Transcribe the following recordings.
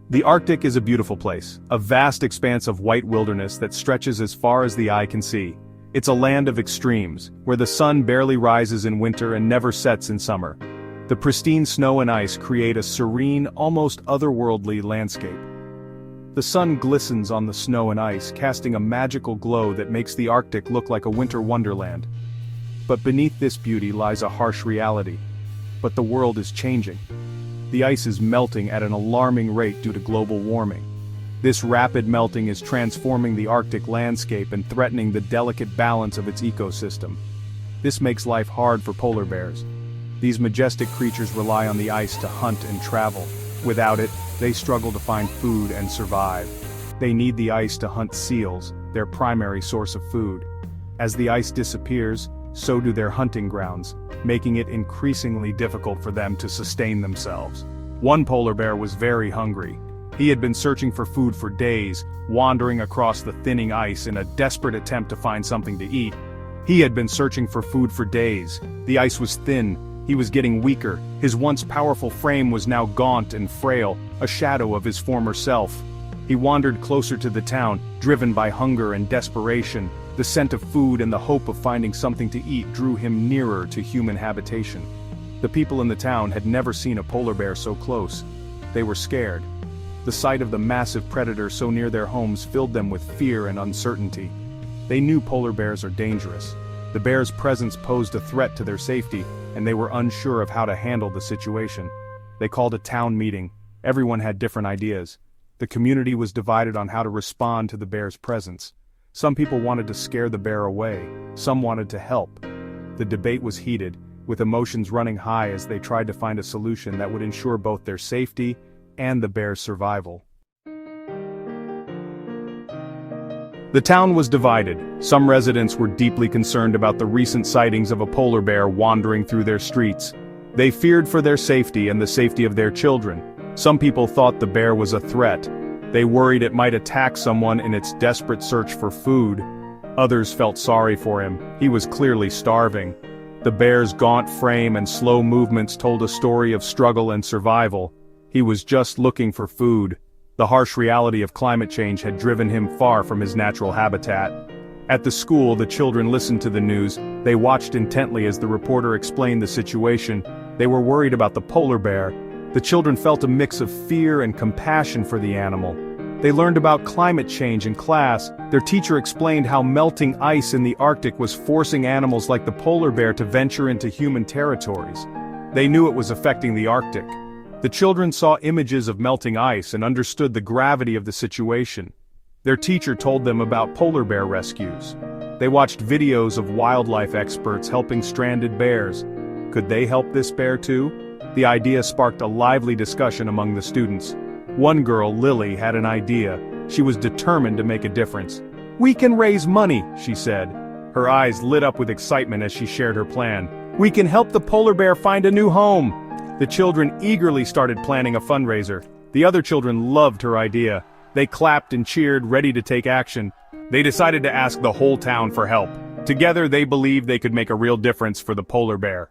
The Arctic is a beautiful place, a vast expanse of white wilderness that stretches as far as the eye can see. It's a land of extremes, where the sun barely rises in winter and never sets in summer. The pristine snow and ice create a serene, almost otherworldly landscape. The sun glistens on the snow and ice, casting a magical glow that makes the Arctic look like a winter wonderland. But beneath this beauty lies a harsh reality. But the world is changing. The ice is melting at an alarming rate due to global warming. This rapid melting is transforming the Arctic landscape and threatening the delicate balance of its ecosystem. This makes life hard for polar bears. These majestic creatures rely on the ice to hunt and travel. Without it, they struggle to find food and survive. They need the ice to hunt seals, their primary source of food. As the ice disappears, so do their hunting grounds, making it increasingly difficult for them to sustain themselves. One polar bear was very hungry. He had been searching for food for days, wandering across the thinning ice in a desperate attempt to find something to eat. He had been searching for food for days. The ice was thin, he was getting weaker, his once powerful frame was now gaunt and frail, a shadow of his former self. He wandered closer to the town, driven by hunger and desperation. The scent of food and the hope of finding something to eat drew him nearer to human habitation. The people in the town had never seen a polar bear so close. They were scared. The sight of the massive predator so near their homes filled them with fear and uncertainty. They knew polar bears are dangerous. The bear's presence posed a threat to their safety, and they were unsure of how to handle the situation. They called a town meeting. Everyone had different ideas. The community was divided on how to respond to the bear's presence. Some people wanted to scare the bear away, some wanted to help. The debate was heated, with emotions running high as they tried to find a solution that would ensure both their safety and the bear's survival. The town was divided. Some residents were deeply concerned about the recent sightings of a polar bear wandering through their streets. They feared for their safety and the safety of their children. Some people thought the bear was a threat. They worried it might attack someone in its desperate search for food. Others felt sorry for him. He was clearly starving. The bear's gaunt frame and slow movements told a story of struggle and survival. He was just looking for food. The harsh reality of climate change had driven him far from his natural habitat. At the school, the children listened to the news. They watched intently as the reporter explained the situation. They were worried about the polar bear. The children felt a mix of fear and compassion for the animal. They learned about climate change in class. Their teacher explained how melting ice in the Arctic was forcing animals like the polar bear to venture into human territories. They knew it was affecting the Arctic. The children saw images of melting ice and understood the gravity of the situation. Their teacher told them about polar bear rescues. They watched videos of wildlife experts helping stranded bears. Could they help this bear too? The idea sparked a lively discussion among the students. One girl, Lily, had an idea. She was determined to make a difference. "We can raise money," she said. Her eyes lit up with excitement as she shared her plan. "We can help the polar bear find a new home." The children eagerly started planning a fundraiser. The other children loved her idea. They clapped and cheered, ready to take action. They decided to ask the whole town for help. Together they believed they could make a real difference for the polar bear.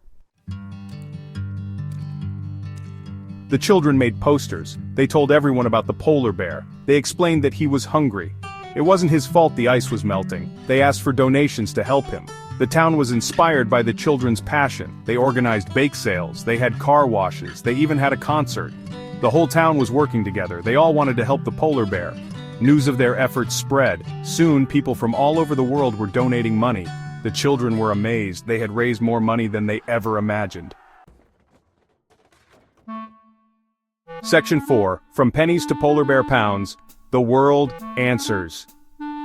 The children made posters. They told everyone about the polar bear. They explained that he was hungry. It wasn't his fault the ice was melting. They asked for donations to help him. The town was inspired by the children's passion. They organized bake sales, they had car washes, they even had a concert. The whole town was working together. They all wanted to help the polar bear. News of their efforts spread. Soon, people from all over the world were donating money. The children were amazed. They had raised more money than they ever imagined. Section 4, From Pennies to Polar Bear Pounds, The World Answers.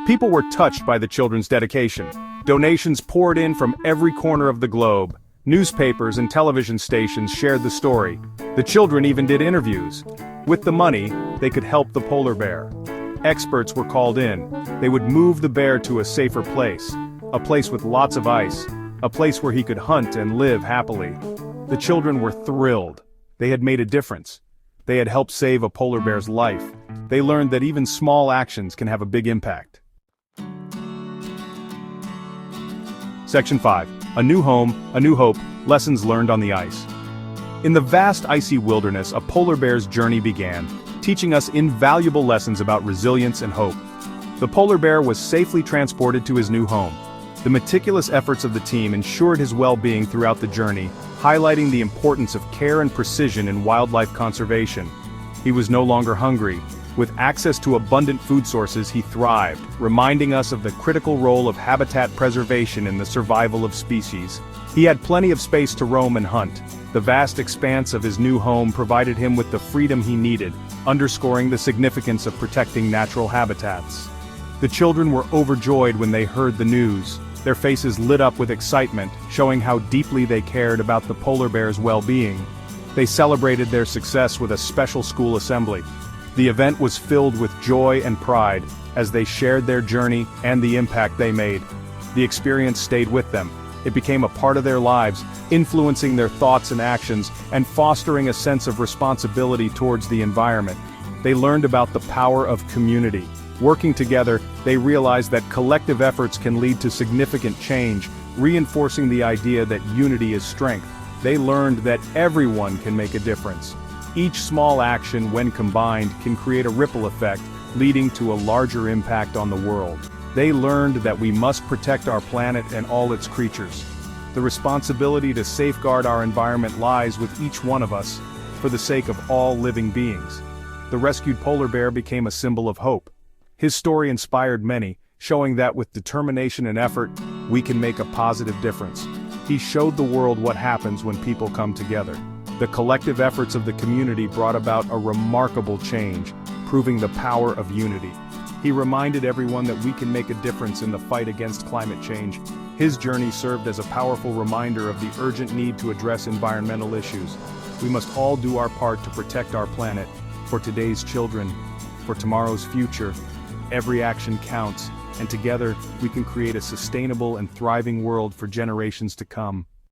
People were touched by the children's dedication. Donations poured in from every corner of the globe. Newspapers and television stations shared the story. The children even did interviews. With the money, they could help the polar bear. Experts were called in. They would move the bear to a safer place. A place with lots of ice. A place where he could hunt and live happily. The children were thrilled. They had made a difference. They had helped save a polar bear's life. They learned that even small actions can have a big impact. Section 5. A New Home, A New Hope, Lessons Learned on the Ice. In the vast icy wilderness, a polar bear's journey began. teaching us invaluable lessons about resilience and hope. The polar bear was safely transported to his new home. The meticulous efforts of the team ensured his well-being throughout the journey, highlighting the importance of care and precision in wildlife conservation. He was no longer hungry. With access to abundant food sources, he thrived, reminding us of the critical role of habitat preservation in the survival of species. He had plenty of space to roam and hunt. The vast expanse of his new home provided him with the freedom he needed, underscoring the significance of protecting natural habitats. The children were overjoyed when they heard the news. Their faces lit up with excitement, showing how deeply they cared about the polar bear's well-being. They celebrated their success with a special school assembly. The event was filled with joy and pride, as they shared their journey and the impact they made. The experience stayed with them. It became a part of their lives, influencing their thoughts and actions, and fostering a sense of responsibility towards the environment. They learned about the power of community. Working together, they realized that collective efforts can lead to significant change, reinforcing the idea that unity is strength. They learned that everyone can make a difference. Each small action, when combined, can create a ripple effect, leading to a larger impact on the world. They learned that we must protect our planet and all its creatures. The responsibility to safeguard our environment lies with each one of us, for the sake of all living beings. The rescued polar bear became a symbol of hope. His story inspired many, showing that with determination and effort, we can make a positive difference. He showed the world what happens when people come together. The collective efforts of the community brought about a remarkable change, proving the power of unity. He reminded everyone that we can make a difference in the fight against climate change. His journey served as a powerful reminder of the urgent need to address environmental issues. We must all do our part to protect our planet, for today's children, for tomorrow's future. Every action counts, and together we can create a sustainable and thriving world for generations to come.